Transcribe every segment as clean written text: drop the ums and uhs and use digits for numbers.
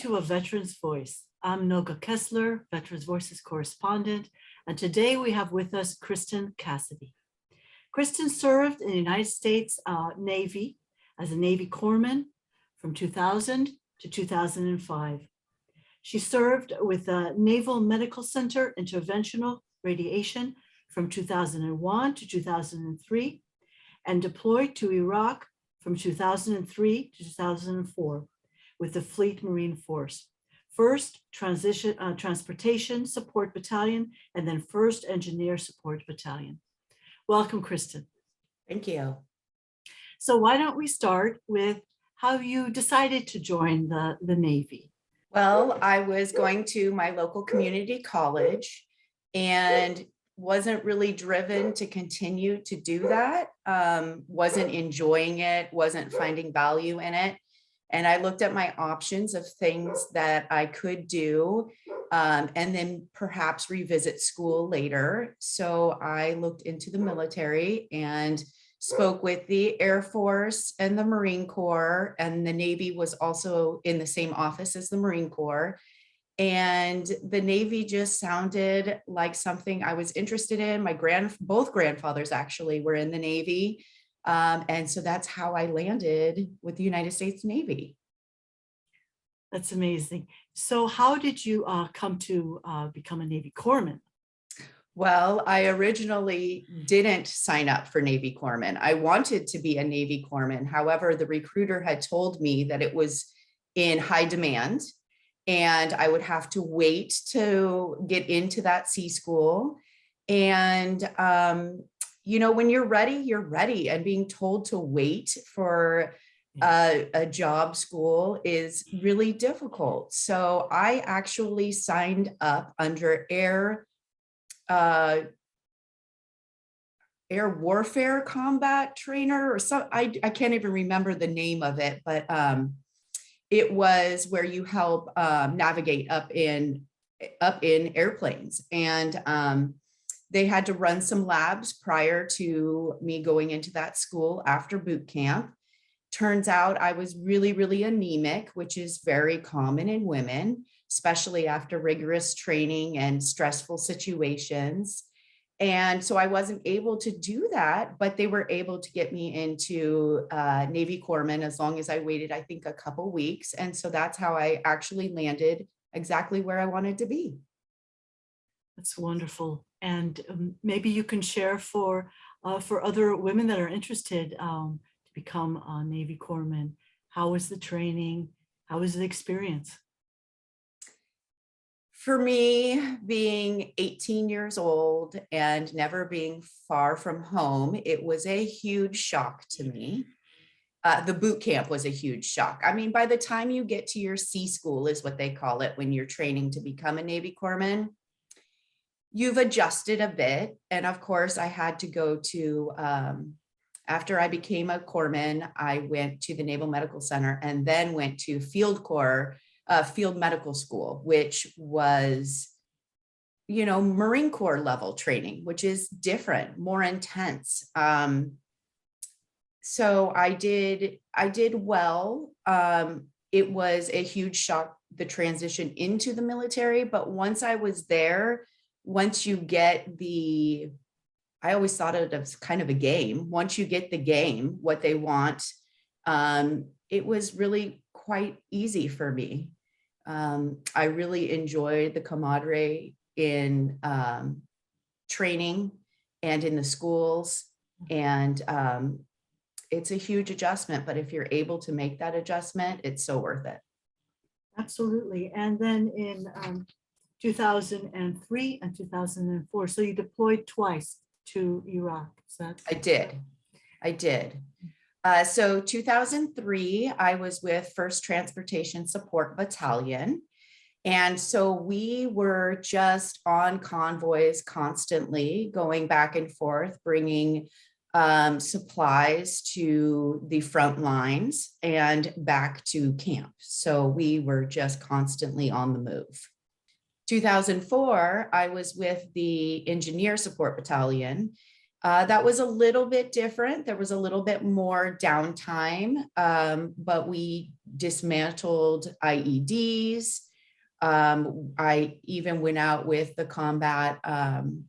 to A Veteran's Voice. I'm Noga Kessler, Veterans Voices correspondent, and today we have with us Kristen Cassidy. Kristen served in the United States Navy as a Navy corpsman from 2000 to 2005. She served with the Naval Medical Center Interventional Radiation from 2001 to 2003 and deployed to Iraq from 2003 to 2004 with the Fleet Marine Force. First Transportation Support Battalion, and then First Engineer Support Battalion. Welcome, Kristen. Thank you. So why don't we start with how you decided to join the Navy? Well, I was going to my local community college and wasn't really driven to continue to do that. Wasn't enjoying it, wasn't finding value in it. And I looked at my options of things that I could do and then perhaps revisit school later. So I looked into the military and spoke with the Air Force and the Marine Corps, and the Navy was also in the same office as the Marine Corps. And the Navy just sounded like something I was interested in. Both grandfathers actually were in the Navy. And so that's how I landed with the United States Navy. That's amazing. So how did you come to become a Navy corpsman? Well, I originally didn't sign up for Navy corpsman. I wanted to be a Navy corpsman. However, the recruiter had told me that it was in high demand and I would have to wait to get into that sea school. And, you know, when you're ready, and being told to wait for a job school is really difficult. So I actually signed up under air warfare combat trainer or some, I can't even remember the name of it, but it was where you help navigate up in airplanes. And they had to run some labs prior to me going into that school after boot camp. Turns out I was really, really anemic, which is very common in women, especially after rigorous training and stressful situations. And so I wasn't able to do that, but they were able to get me into Navy corpsman as long as I waited, I think, a couple weeks. And so that's how I actually landed exactly where I wanted to be. That's wonderful. And maybe you can share for other women that are interested to become a Navy corpsman. How was the training? How was the experience? For me, being 18 years old and never being far from home, it was a huge shock to me. The boot camp was a huge shock. I mean, by the time you get to your sea school is what they call it when you're training to become a Navy corpsman, you've adjusted a bit. And of course, I had to go to, after I became a corpsman, I went to the Naval Medical Center and then went to Field Corps, Field Medical School, which was, you know, Marine Corps level training, which is different, more intense. So I did well. It was a huge shock, the transition into the military, but once I was there, once you get I always thought of it as kind of a game. Once you get the game, what they want, it was really quite easy for me. I really enjoyed the camaraderie in training and in the schools. And it's a huge adjustment, but if you're able to make that adjustment, it's so worth it. Absolutely. And then in 2003 and 2004, so you deployed twice to Iraq. Is that I did. So 2003, I was with First Transportation Support Battalion. And so we were just on convoys constantly going back and forth, bringing supplies to the front lines and back to camp. So we were just constantly on the move. 2004, I was with the Engineer Support Battalion. That was a little bit different. There was a little bit more downtime, but we dismantled IEDs. I even went out with the combat, I'm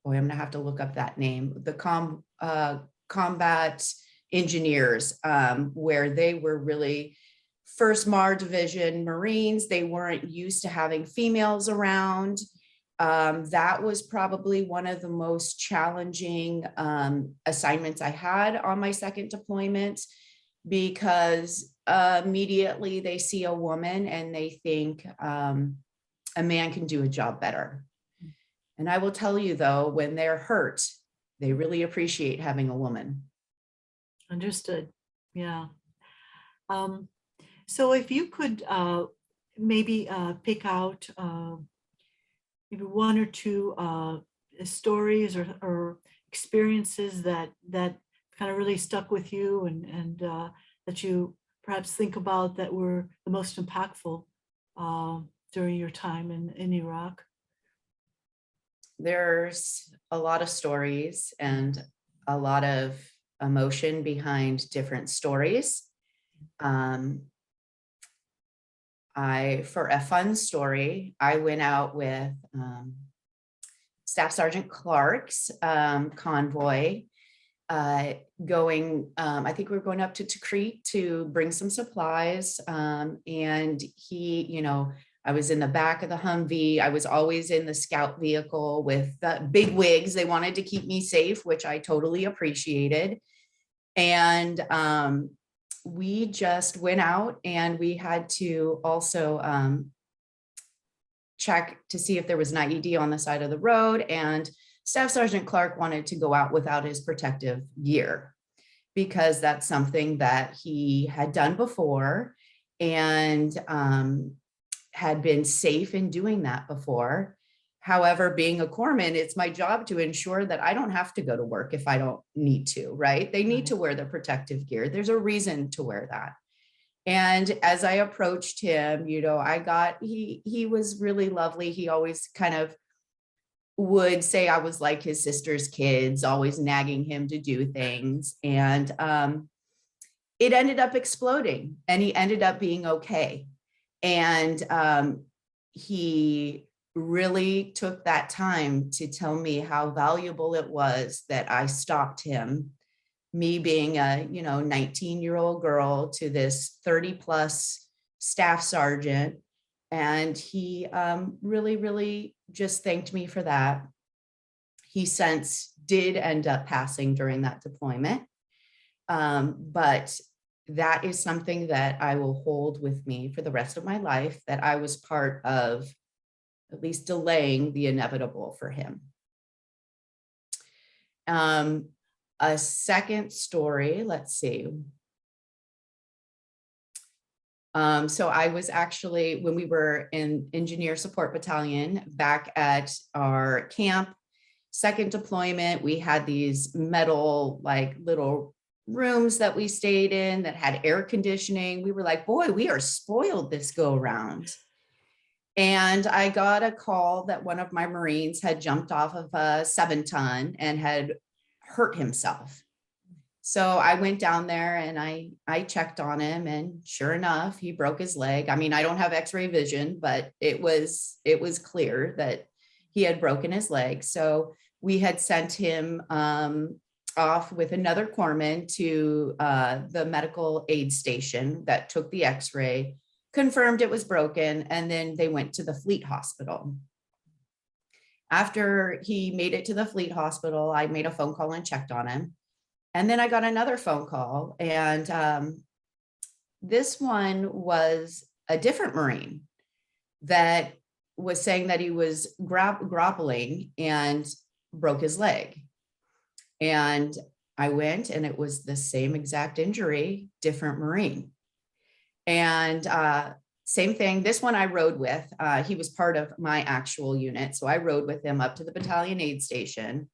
gonna have to look up that name, the combat engineers, where they were really First MAR Division Marines. They weren't used to having females around. That was probably one of the most challenging assignments I had on my second deployment, because immediately they see a woman and they think a man can do a job better. And I will tell you though, when they're hurt, they really appreciate having a woman. Understood. Yeah. So if you could maybe pick out maybe one or two stories or experiences that kind of really stuck with you and that you perhaps think about that were the most impactful during your time in Iraq. There's a lot of stories and a lot of emotion behind different stories. For a fun story, I went out with Staff Sergeant Clark's convoy, going, I think we were going up to Tikrit to bring some supplies. And he, I was in the back of the Humvee. I was always in the scout vehicle with the big wigs. They wanted to keep me safe, which I totally appreciated. And we just went out and we had to also check to see if there was an IED on the side of the road. And Staff Sergeant Clark wanted to go out without his protective gear because that's something that he had done before and had been safe in doing that before. However, being a corpsman, it's my job to ensure that I don't have to go to work if I don't need to, right? They need to wear the protective gear. There's a reason to wear that. And as I approached him, he was really lovely. He always kind of would say I was like his sister's kids, always nagging him to do things. And it ended up exploding and he ended up being okay. And he really took that time to tell me how valuable it was that I stopped him, me being a 19-year-old girl to this 30+ staff sergeant. And he really just thanked me for that. He since did end up passing during that deployment. But that is something that I will hold with me for the rest of my life, that I was part of at least delaying the inevitable for him. A second story, let's see. So I was actually, when we were in Engineer Support Battalion back at our camp, second deployment, we had these metal, like little rooms that we stayed in that had air conditioning. We were like, boy, we are spoiled this go around. And I got a call that one of my Marines had jumped off of a 7-ton and had hurt himself. So I went down there and I checked on him, and sure enough, he broke his leg. I mean, I don't have x-ray vision, but it was clear that he had broken his leg. So we had sent him off with another corpsman to the medical aid station that took the x-ray, confirmed it was broken, and then they went to the Fleet Hospital. After he made it to the Fleet Hospital, I made a phone call and checked on him. And then I got another phone call, and this one was a different Marine that was saying that he was grappling and broke his leg. And I went, and it was the same exact injury, different Marine. And same thing, this one I rode with, he was part of my actual unit. So I rode with him up to the battalion aid station.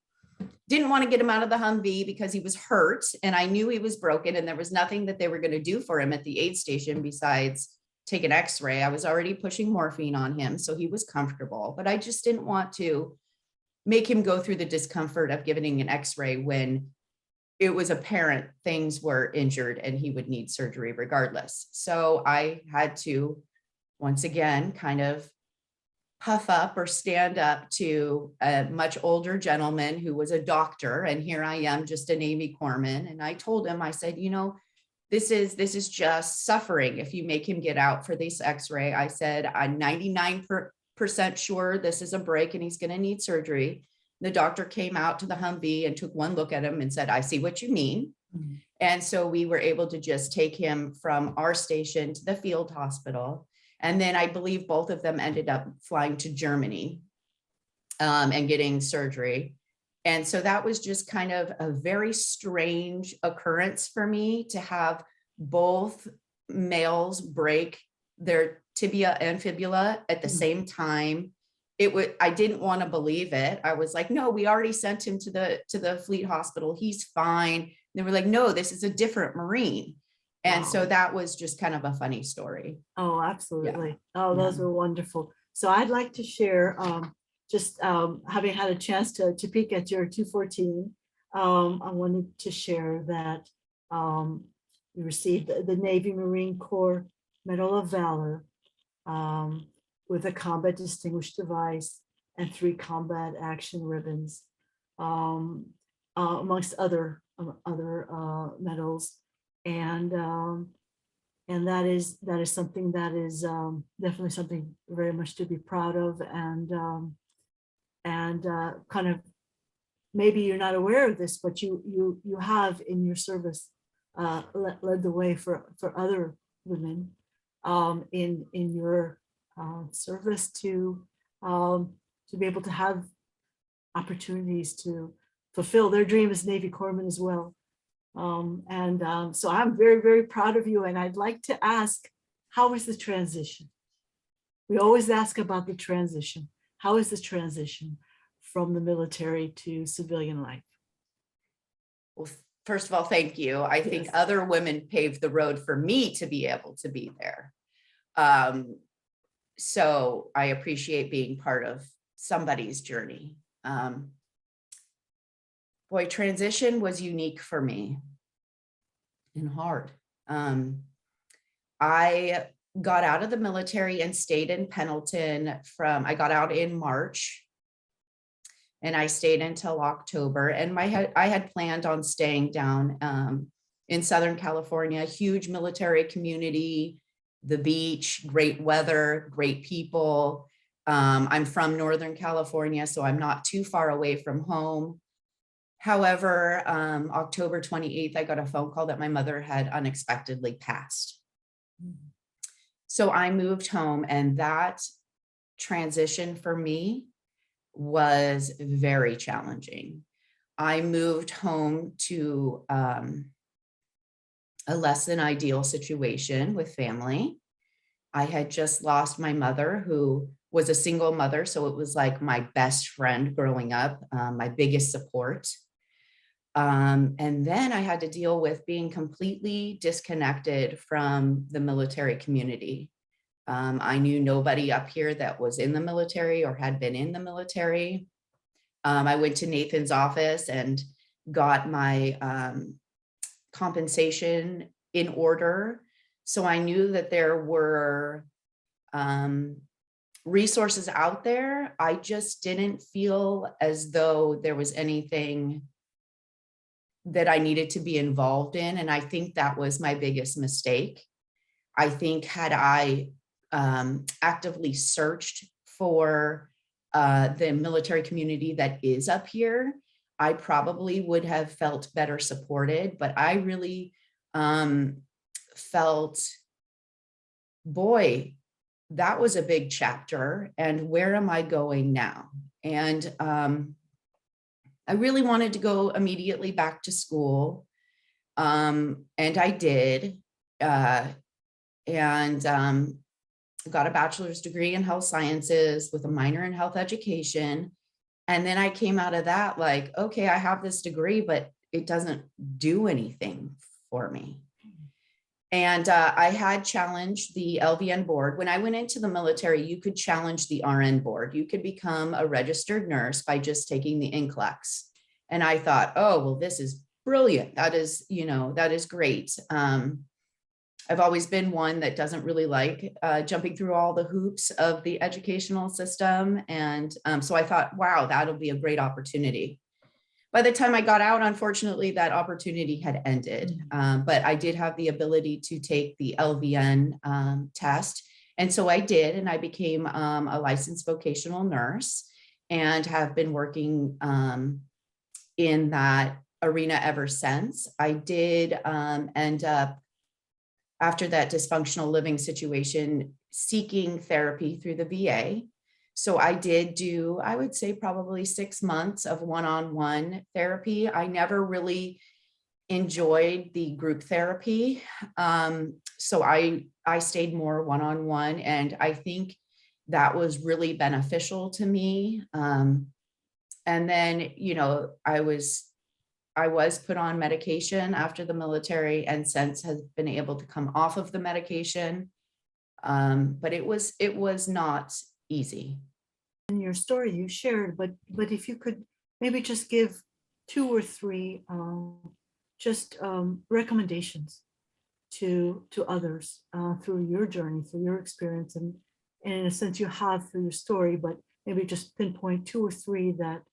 Didn't want to get him out of the Humvee because he was hurt and I knew he was broken and there was nothing that they were going to do for him at the aid station besides take an x-ray. I was already pushing morphine on him, so he was comfortable, but I just didn't want to make him go through the discomfort of getting an x-ray when it was apparent things were injured and he would need surgery regardless. So I had to, once again, kind of puff up or stand up to a much older gentleman who was a doctor. And here I am, just a Navy corpsman. And I told him, I said, this is just suffering if you make him get out for this x-ray. I said, I'm 99% sure this is a break and he's going to need surgery. The doctor came out to the Humvee and took one look at him and said, I see what you mean. Mm-hmm. And so we were able to just take him from our station to the field hospital. And then I believe both of them ended up flying to Germany and getting surgery. And so that was just kind of a very strange occurrence for me to have both males break their tibia and fibula at the same time. I didn't want to believe it. I was like, no, we already sent him to the Fleet Hospital. He's fine. They were like, no, this is a different Marine. And so that was just kind of a funny story. Oh, absolutely. Yeah. Oh, those were wonderful. So I'd like to share, having had a chance to peek at your 214, I wanted to share that you received the Navy Marine Corps Medal of Valor with a Combat Distinguished Device and 3 combat action ribbons, amongst other medals. And that is something that is definitely something very much to be proud of, and kind of, maybe you're not aware of this, but you have in your service led the way for other women in your service to be able to have opportunities to fulfill their dream as Navy corpsmen as well. So I'm very, very proud of you. And I'd like to ask, how is the transition? We always ask about the transition. How is the transition from the military to civilian life? Well, first of all, thank you. I think other women paved the road for me to be able to be there. So I appreciate being part of somebody's journey. Boy, transition was unique for me and hard. I got out of the military and stayed in Pendleton I got out in March and I stayed until October. And I had planned on staying down in Southern California, huge military community, the beach, great weather, great people. I'm from Northern California, so I'm not too far away from home. However, October 28th, I got a phone call that my mother had unexpectedly passed. So I moved home, and that transition for me was very challenging. I moved home to a less than ideal situation with family. I had just lost my mother, who was a single mother. So it was like my best friend growing up, my biggest support. And then I had to deal with being completely disconnected from the military community. I knew nobody up here that was in the military or had been in the military. I went to Nathan's office and got my compensation in order. So I knew that there were resources out there. I just didn't feel as though there was anything that I needed to be involved in. And I think that was my biggest mistake. I think had I actively searched for the military community that is up here, I probably would have felt better supported. But I really felt, boy, that was a big chapter. And where am I going now? And I really wanted to go immediately back to school. And I did. And got a bachelor's degree in health sciences with a minor in health education. And then I came out of that like, okay, I have this degree, but it doesn't do anything for me. And I had challenged the LVN board. When I went into the military, you could challenge the RN board. You could become a registered nurse by just taking the NCLEX. And I thought, oh, well, this is brilliant. That is, that is great. I've always been one that doesn't really like jumping through all the hoops of the educational system. And so I thought, wow, that'll be a great opportunity. By the time I got out, unfortunately, that opportunity had ended. But I did have the ability to take the LVN test. And so I did, and I became a licensed vocational nurse and have been working in that arena ever since. I did end up, after that dysfunctional living situation, seeking therapy through the VA. So I did do, I would say probably 6 months of one-on-one therapy. I never really enjoyed the group therapy. So I stayed more one-on-one, and I think that was really beneficial to me. And then, I was put on medication after the military, and since has been able to come off of the medication. But it was not easy. In your story you shared, but if you could maybe just give 2 or 3 recommendations to others through your journey, through your experience, and in a sense you have through your story, but maybe just pinpoint 2 or 3 that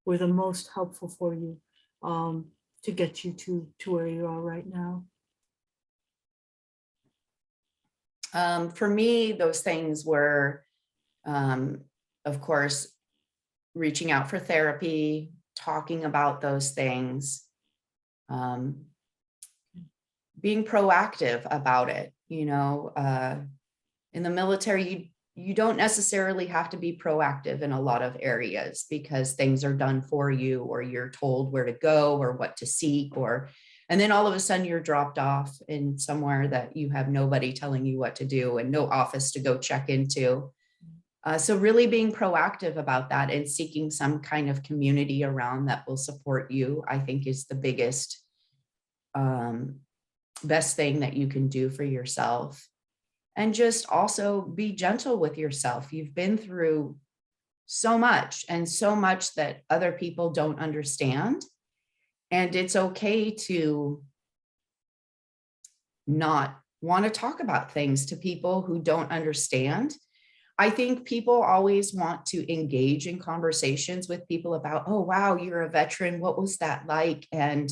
were the most helpful for you to get you to where you are right now. For me, those things were, of course, reaching out for therapy, talking about those things, being proactive about it. In the military, you don't necessarily have to be proactive in a lot of areas because things are done for you, or you're told where to go or what to seek, and then all of a sudden you're dropped off in somewhere that you have nobody telling you what to do and no office to go check into. So really being proactive about that and seeking some kind of community around that will support you, I think, is the biggest, best thing that you can do for yourself. And just also be gentle with yourself. You've been through so much, and so much that other people don't understand. And it's okay to not want to talk about things to people who don't understand. I think people always want to engage in conversations with people about, oh, wow, you're a veteran. What was that like? And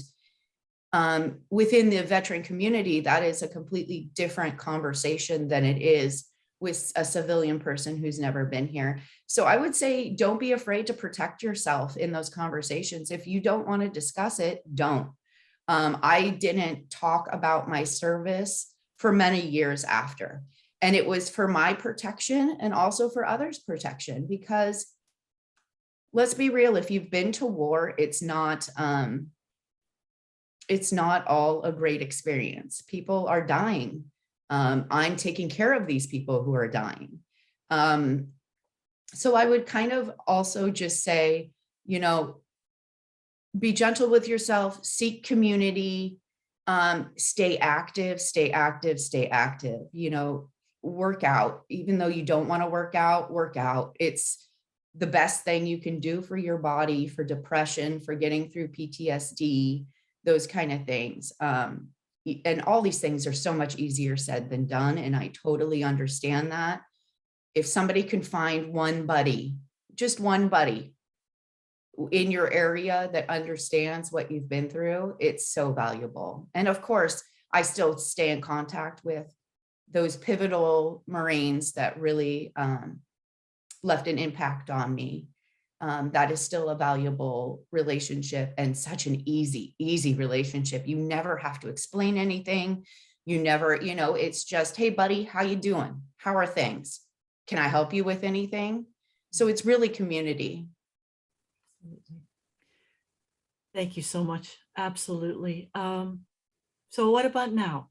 within the veteran community, that is a completely different conversation than it is with a civilian person who's never been here. So I would say, don't be afraid to protect yourself in those conversations. If you don't want to discuss it, don't. I didn't talk about my service for many years after. And it was for my protection and also for others' protection, because let's be real, if you've been to war, it's not all a great experience. People are dying. I'm taking care of these people who are dying. So I would kind of also just say, be gentle with yourself, seek community, stay active, work out. Even though you don't want to work out. It's the best thing you can do for your body, for depression, for getting through PTSD, those kind of things. And all these things are so much easier said than done. And I totally understand that. If somebody can find one buddy, just one buddy in your area that understands what you've been through, it's so valuable. And of course, I still stay in contact with those pivotal Marines that really left an impact on me. That is still a valuable relationship, and such an easy relationship. You never have to explain anything. You never, it's just, hey buddy, how you doing? How are things? Can I help you with anything? So it's really community. Thank you so much. Absolutely. So what about now?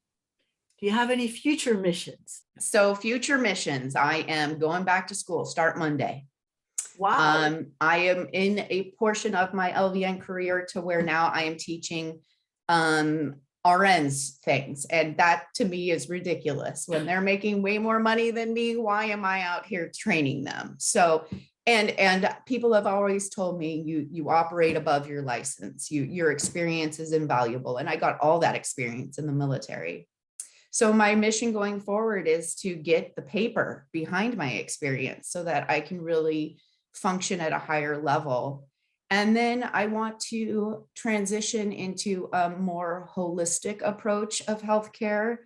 Do you have any future missions? So future missions, I am going back to school, start Monday. Wow. I am in a portion of my LVN career to where now I am teaching RNs things. And that to me is ridiculous. When they're making way more money than me, why am I out here training them? So, and people have always told me you operate above your license. Your experience is invaluable. And I got all that experience in the military. So my mission going forward is to get the paper behind my experience so that I can really function at a higher level. And then I want to transition into a more holistic approach of healthcare.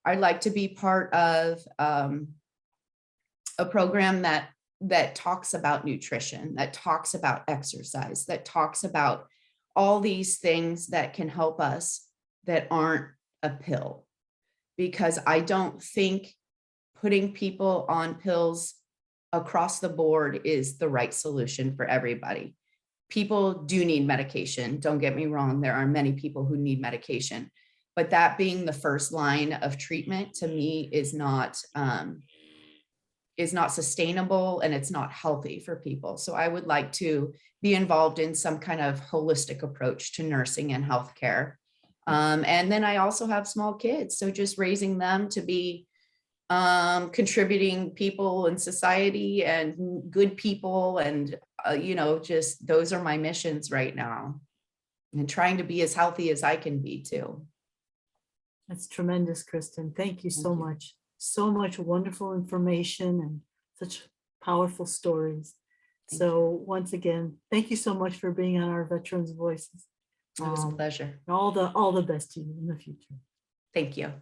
I'd like to be part of a program that talks about nutrition, that talks about exercise, that talks about all these things that can help us that aren't a pill. Because I don't think putting people on pills across the board is the right solution for everybody. People do need medication. Don't get me wrong. There are many people who need medication, but that being the first line of treatment to me is not sustainable, and it's not healthy for people. So I would like to be involved in some kind of holistic approach to nursing and healthcare. And then I also have small kids. So just raising them to be contributing people in society and good people. And, just those are my missions right now, and trying to be as healthy as I can be too. That's tremendous, Kristen. Thank you so much. So much wonderful information and such powerful stories. So once again, thank you so much for being on our Veterans Voices. It was a pleasure. All the best to you in the future. Thank you.